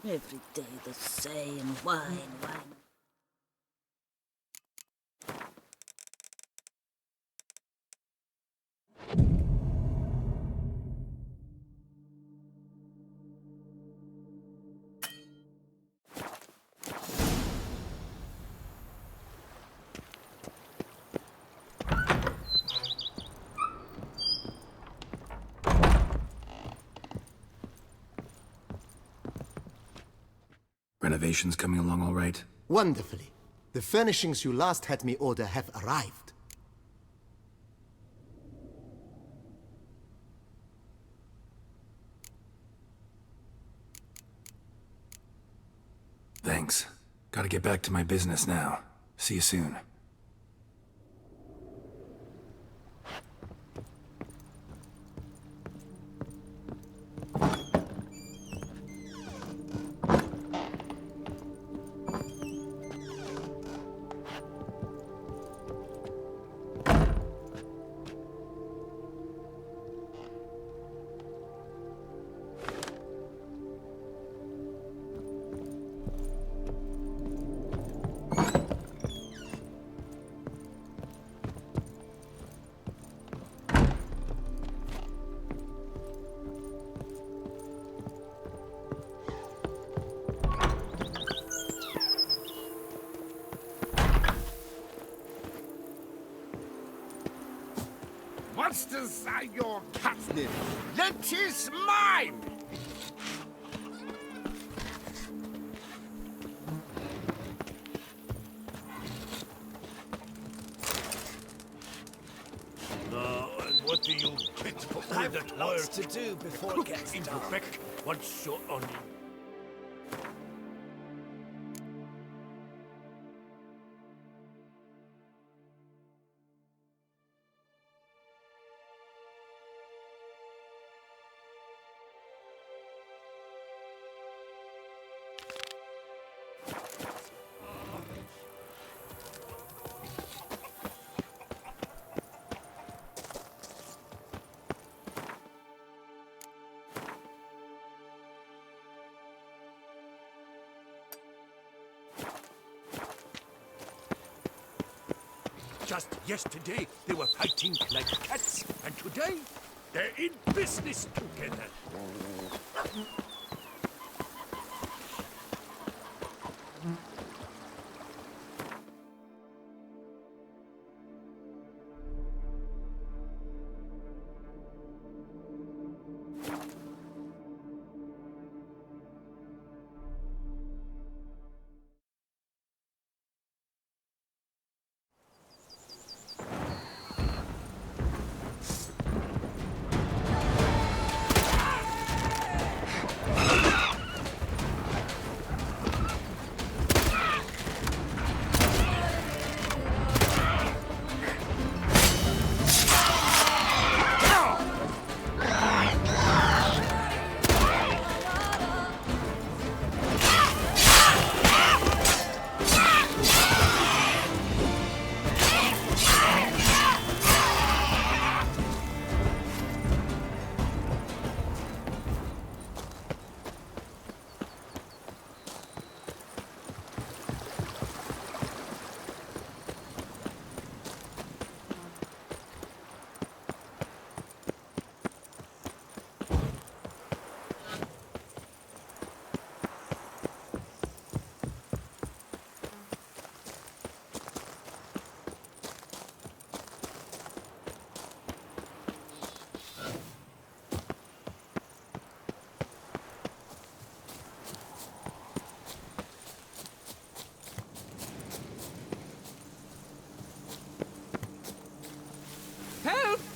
Every day the same. Wine. Renovations coming along all right? Wonderfully. The furnishings you last had me order have arrived. Thanks. Gotta get back to my business now. See you soon. Monsters are your catnip. That is mine! And what do you get for all that Lots to do before it gets into dark. effect once you're on it? Just yesterday, they were fighting like cats, and today, they're in business together.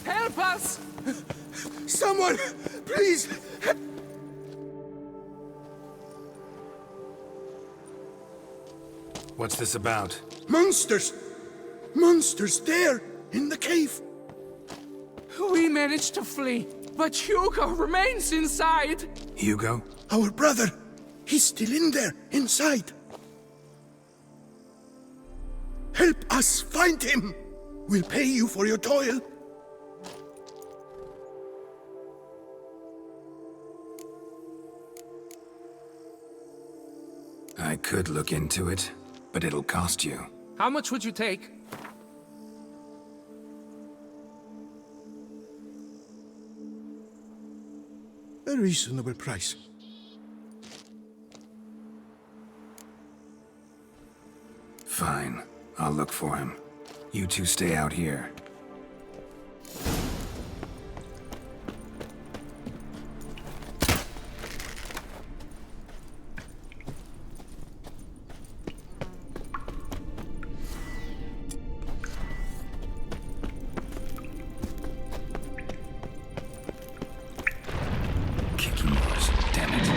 Help us! Someone, please! What's this about? Monsters! Monsters there, in the cave! We managed to flee, but Hugo remains inside! Hugo? Our brother! He's still in there, inside! Help us find him! We'll pay you for your toil. I could look into it, but it'll cost you. How much would you take? A reasonable price. Fine. I'll look for him. You two stay out here. Kicking yours, damn it.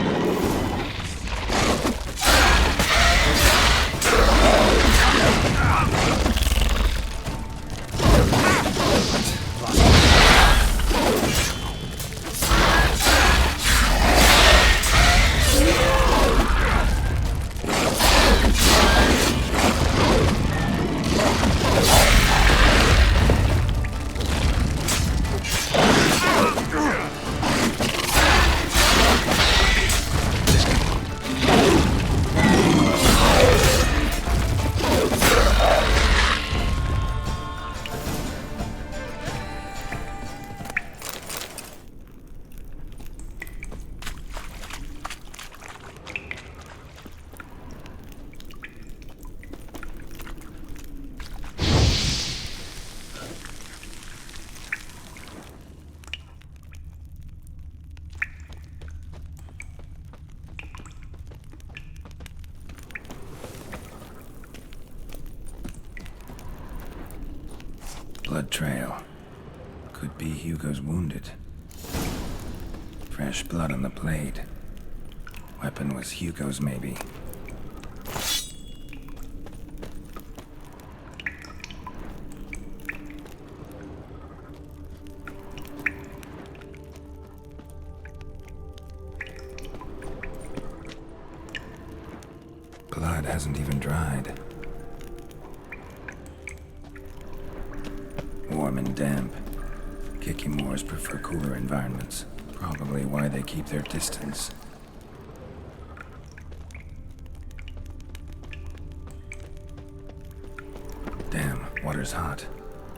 Blood trail. Could be Hugo's wounded. Fresh blood on the blade. Weapon was Hugo's, maybe. Blood hasn't even dried. Warm and damp. Kikimores prefer cooler environments. Probably why they keep their distance. Damn, water's hot.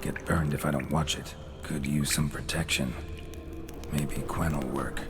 Get burned if I don't watch it. Could use some protection. Maybe Quen will work.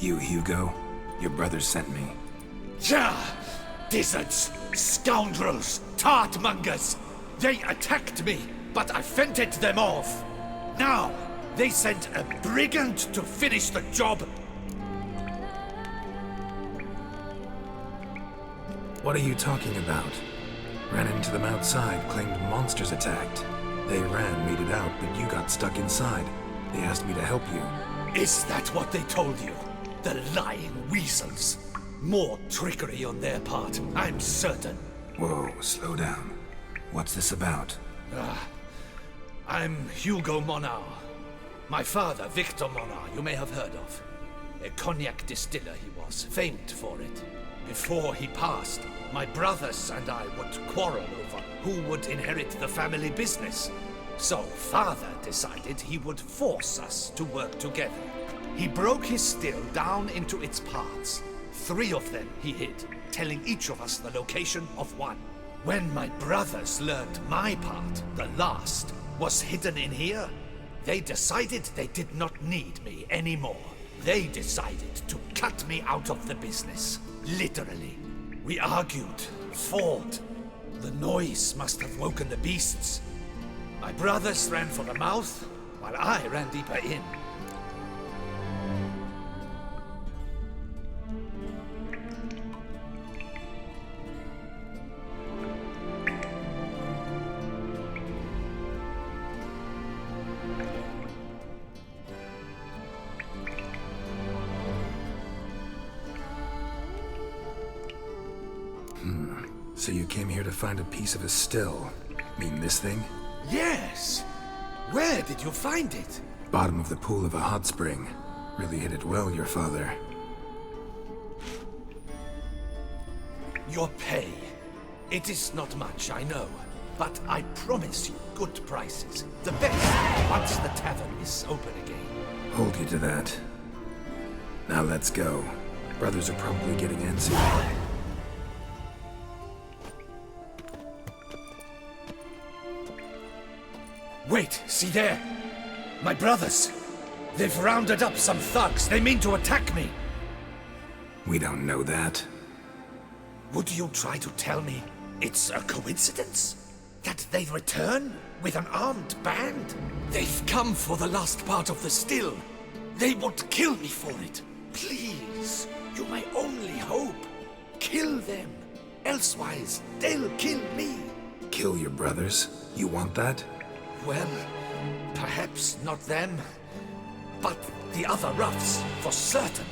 You, Hugo? Your brother sent me. Yeah! Dizzards, scoundrels, tartmongers! They attacked me, but I fended them off. Now, they sent a brigand to finish the job. What are you talking about? Ran into them outside, claimed monsters attacked. They ran, made it out, but you got stuck inside. They asked me to help you. Is that what they told you? The lying weasels. More trickery on their part, I'm certain. Whoa, slow down. What's this about? I'm Hugo Monar. My father, Victor Monar, you may have heard of. A cognac distiller he was, famed for it. Before he passed, my brothers and I would quarrel over who would inherit the family business. So father decided he would force us to work together. He broke his still down into its parts. 3 of them he hid, telling each of us the location of one. When my brothers learned my part, the last, was hidden in here, they decided they did not need me anymore. They decided to cut me out of the business. Literally. We argued, fought. The noise must have woken the beasts. My brothers ran for the mouth, while I ran deeper in. So you came here to find a piece of a still. Mean this thing? Yes! Where did you find it? Bottom of the pool of a hot spring. Really hit it well, your father. Your pay. It is not much, I know. But I promise you good prices. The best, once the tavern is open again. Hold you to that. Now let's go. Brothers are probably getting antsy. Wait, see there? My brothers. They've rounded up some thugs. They mean to attack me. We don't know that. Would you try to tell me it's a coincidence? That they return with an armed band? They've come for the last part of the still. They would kill me for it. Please, you're my only hope. Kill them. Elsewise, they'll kill me. Kill your brothers? You want that? Well, perhaps not them, but the other roughs, for certain.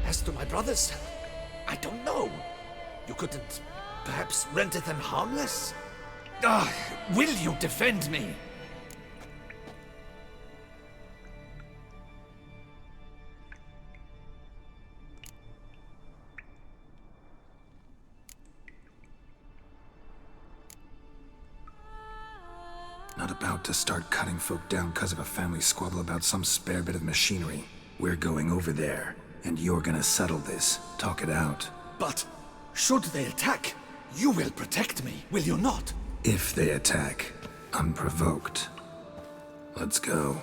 As to my brothers, I don't know. You couldn't perhaps render them harmless? Will you defend me? Not about to start cutting folk down because of a family squabble about some spare bit of machinery. We're going over there, and you're gonna settle this. Talk it out. But should they attack, you will protect me, will you not? If they attack, unprovoked. Let's go.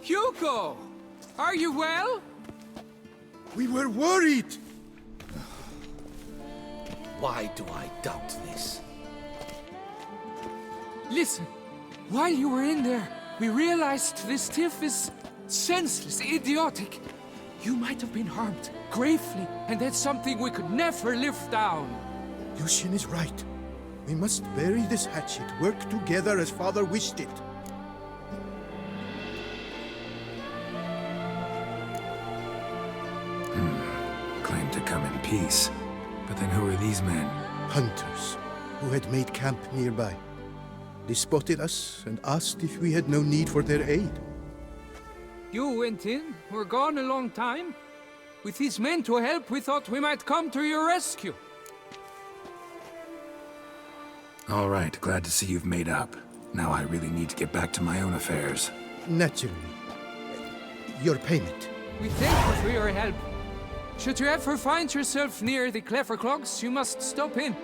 Hugo! Are you well? We were worried. Why do I doubt this? Listen, while you were in there, we realized this tiff is senseless, idiotic. You might have been harmed, gravely, and that's something we could never live down. Lucien is right. We must bury this hatchet, work together as father wished it. Claim to come in peace. But then who are these men? Hunters, who had made camp nearby. They spotted us and asked if we had no need for their aid. You went in, were gone a long time. With these men to help, we thought we might come to your rescue. All right, glad to see you've made up. Now I really need to get back to my own affairs. Naturally. Your payment. We thank you for your help. Should you ever find yourself near the Clever Clogs, you must stop in.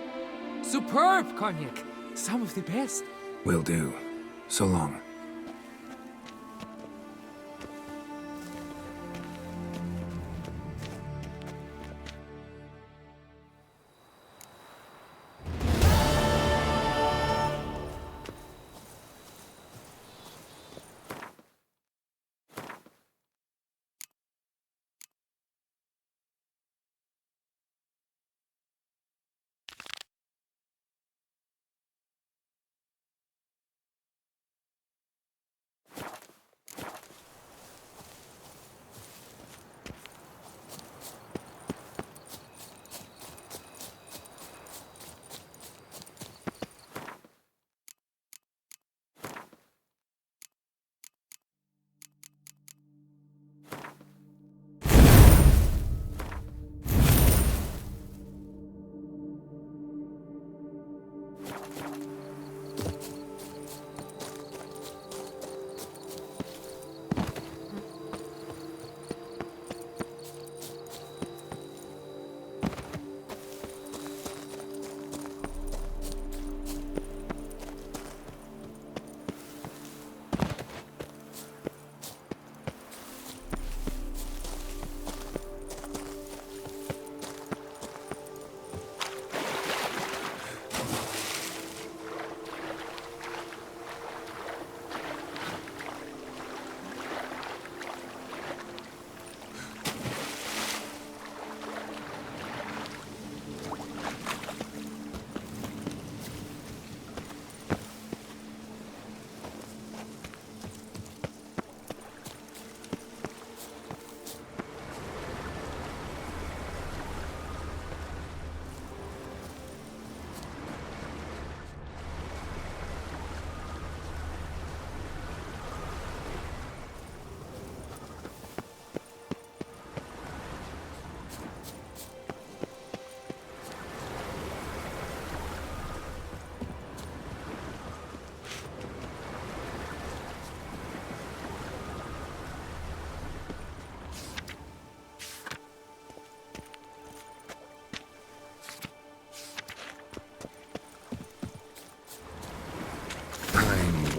Superb cognac. Some of the best. Will do. So long.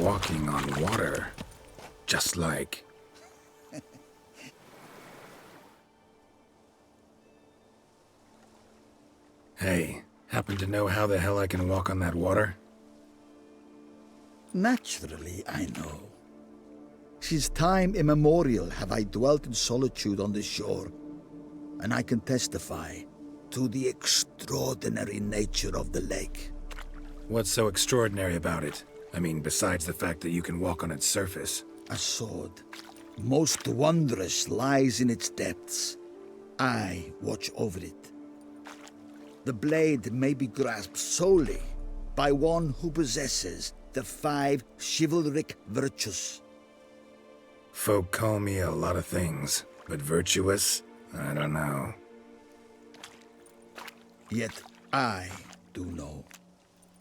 walking on water. Just like... Hey, happen to know how the hell I can walk on that water? Naturally, I know. Since time immemorial have I dwelt in solitude on this shore, and I can testify to the extraordinary nature of the lake. What's so extraordinary about it? I mean, besides the fact that you can walk on its surface. A sword, most wondrous, lies in its depths. I watch over it. The blade may be grasped solely by one who possesses the 5 chivalric virtues. Folk call me a lot of things, but virtuous? I don't know. Yet I do know.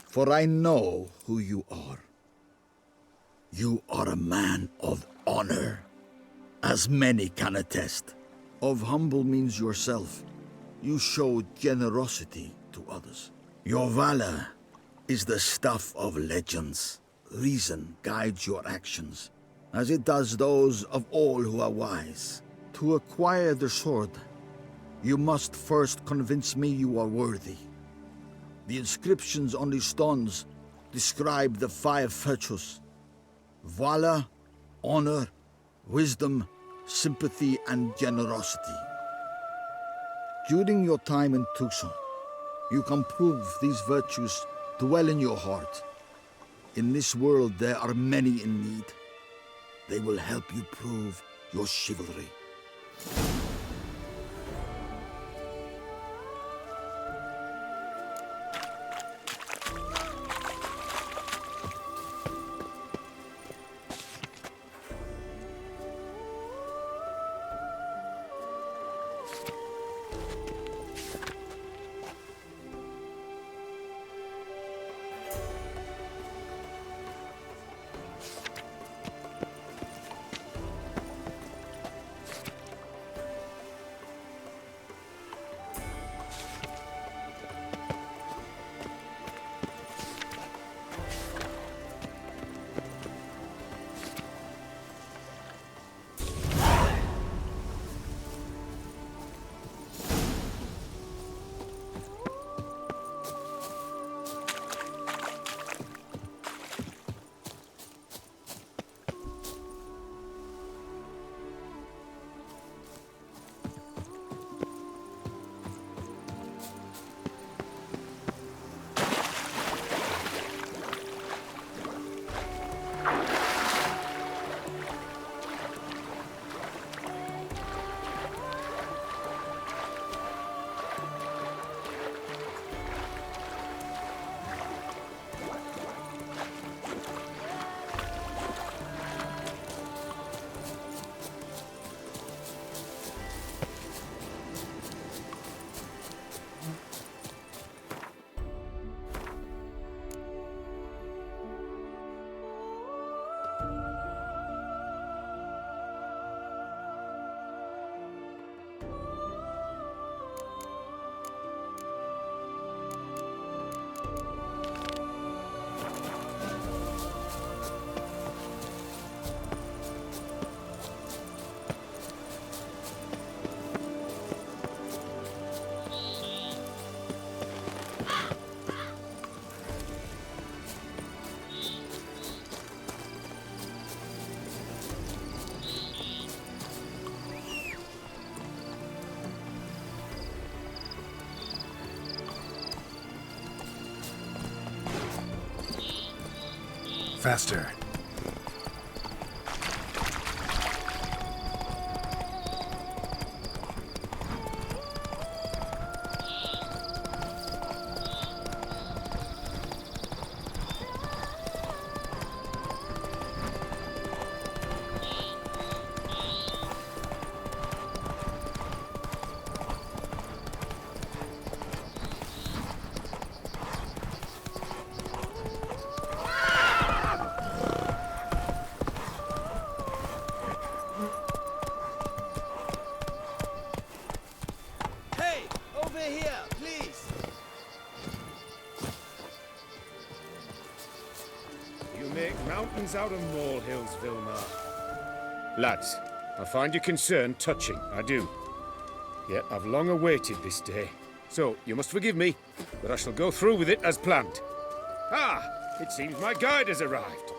For I know who you are. You are a man of honor, as many can attest. Of humble means yourself. You show generosity to others. Your valor is the stuff of legends. Reason guides your actions, as it does those of all who are wise. To acquire the sword, you must first convince me you are worthy. The inscriptions on these stones describe the 5 virtues: valor, honor, wisdom, sympathy, and generosity. During your time in Tucson, you can prove these virtues dwell in your heart. In this world, there are many in need. They will help you prove your chivalry. Faster. comes out of molehills, Vilmar. Lads, I find your concern touching, I do. Yet I've long awaited this day. So, you must forgive me, but I shall go through with it as planned. Ah, it seems my guide has arrived.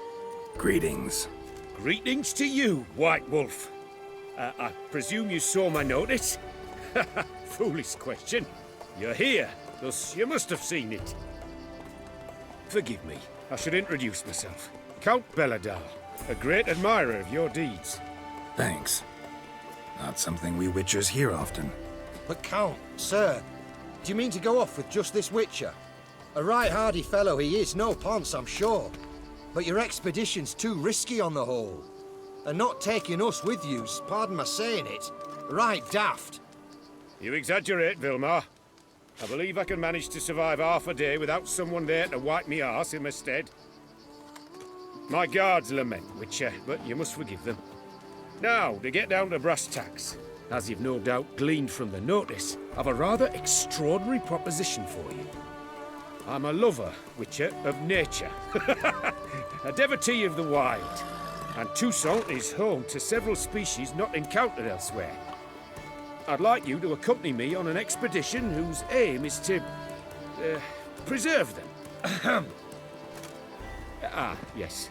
Greetings. Greetings to you, White Wolf. I presume you saw my notice? Foolish question. You're here, thus you must have seen it. Forgive me, I should introduce myself. Count Belladal, a great admirer of your deeds. Thanks. Not something we Witchers hear often. But Count, sir, do you mean to go off with just this Witcher? A right hardy fellow he is, no ponce, I'm sure. But your expedition's too risky on the whole. And not taking us with you's, pardon my saying it, right daft. You exaggerate, Vilmar. I believe I can manage to survive half a day without someone there to wipe me arse in my stead. My guards lament, Witcher, but you must forgive them. Now, to get down to brass tacks. As you've no doubt gleaned from the notice, I've a rather extraordinary proposition for you. I'm a lover, Witcher, of nature. A devotee of the wild. And Toussaint is home to several species not encountered elsewhere. I'd like you to accompany me on an expedition whose aim is to preserve them. Yes.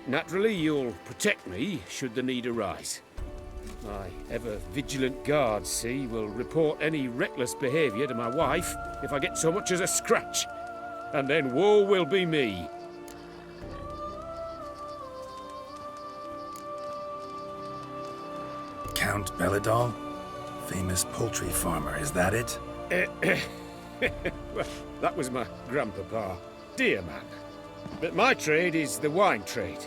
Naturally, you'll protect me should the need arise. My ever-vigilant guards, see, will report any reckless behaviour to my wife if I get so much as a scratch. And then woe will be me. Count Belladal? Famous poultry farmer, is that it? Well, that was my grandpapa. Dear man. But my trade is the wine trade.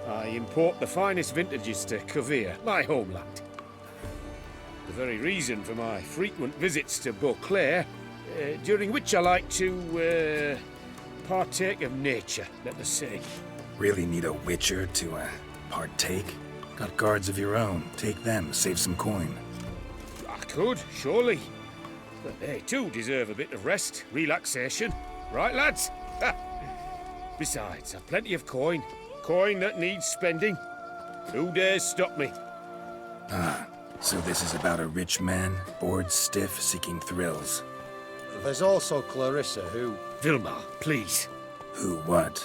I import the finest vintages to Covere, my homeland. The very reason for my frequent visits to Beauclair, during which I like to, partake of nature, let us say. Really need a Witcher to, partake? Got guards of your own. Take them, save some coin. I could, surely. But they too deserve a bit of rest, relaxation. Right, lads? Besides, I've plenty of coin. Coin that needs spending. Who dares stop me? Ah, so this is about a rich man, bored stiff, seeking thrills. There's also Clarissa, who... Vilmar, please. Who what?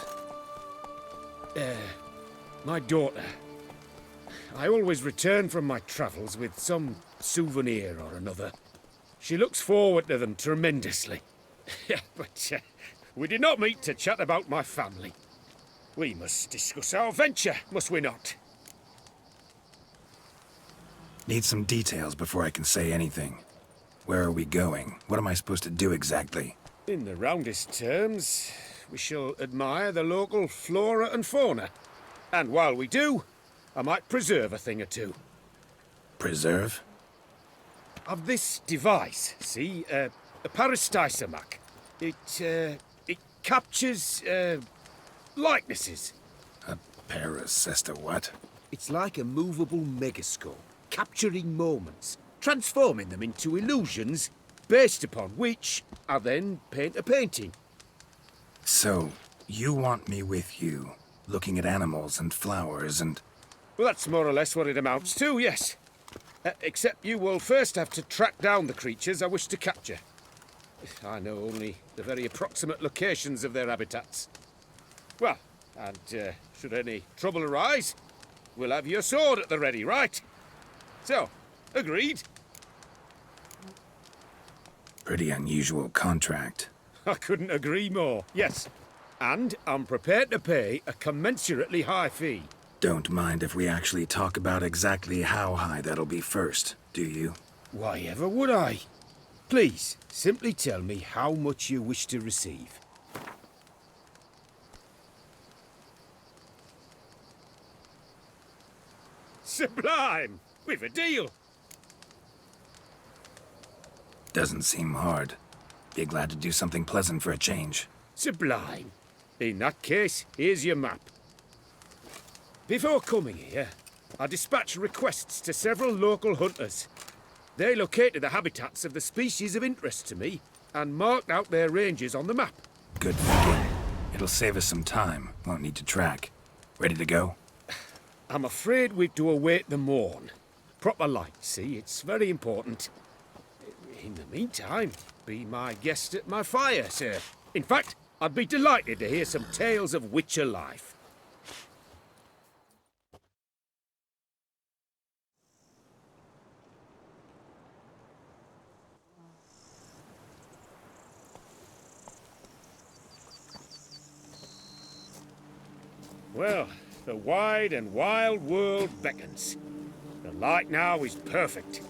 My daughter. I always return from my travels with some souvenir or another. She looks forward to them tremendously. But we did not meet to chat about my family. We must discuss our venture, must we not? Need some details before I can say anything. Where are we going? What am I supposed to do exactly? In the roundest terms, we shall admire the local flora and fauna. And while we do, I might preserve a thing or two. Preserve? Of this device, see, a parastysamac. It captures, likenesses. A parasesta what? It's like a movable megascope, capturing moments, transforming them into illusions, based upon which I then paint a painting. So, you want me with you, looking at animals and flowers and... Well, that's more or less what it amounts to, yes. Except you will first have to track down the creatures I wish to capture. I know only the very approximate locations of their habitats. Well, and should any trouble arise, we'll have your sword at the ready, right? So, agreed? Pretty unusual contract. I couldn't agree more, yes. And I'm prepared to pay a commensurately high fee. Don't mind if we actually talk about exactly how high that'll be first, do you? Why ever would I? Please, simply tell me how much you wish to receive. Sublime! We've a deal! Doesn't seem hard. Be glad to do something pleasant for a change. Sublime. In that case, here's your map. Before coming here, I dispatched requests to several local hunters. They located the habitats of the species of interest to me and marked out their ranges on the map. Good thinking. It'll save us some time. Won't need to track. Ready to go? I'm afraid we've to await the morn. Proper light, see? It's very important. In the meantime, be my guest at my fire, sir. In fact, I'd be delighted to hear some tales of Witcher life. Well, the wide and wild world beckons. The light now is perfect.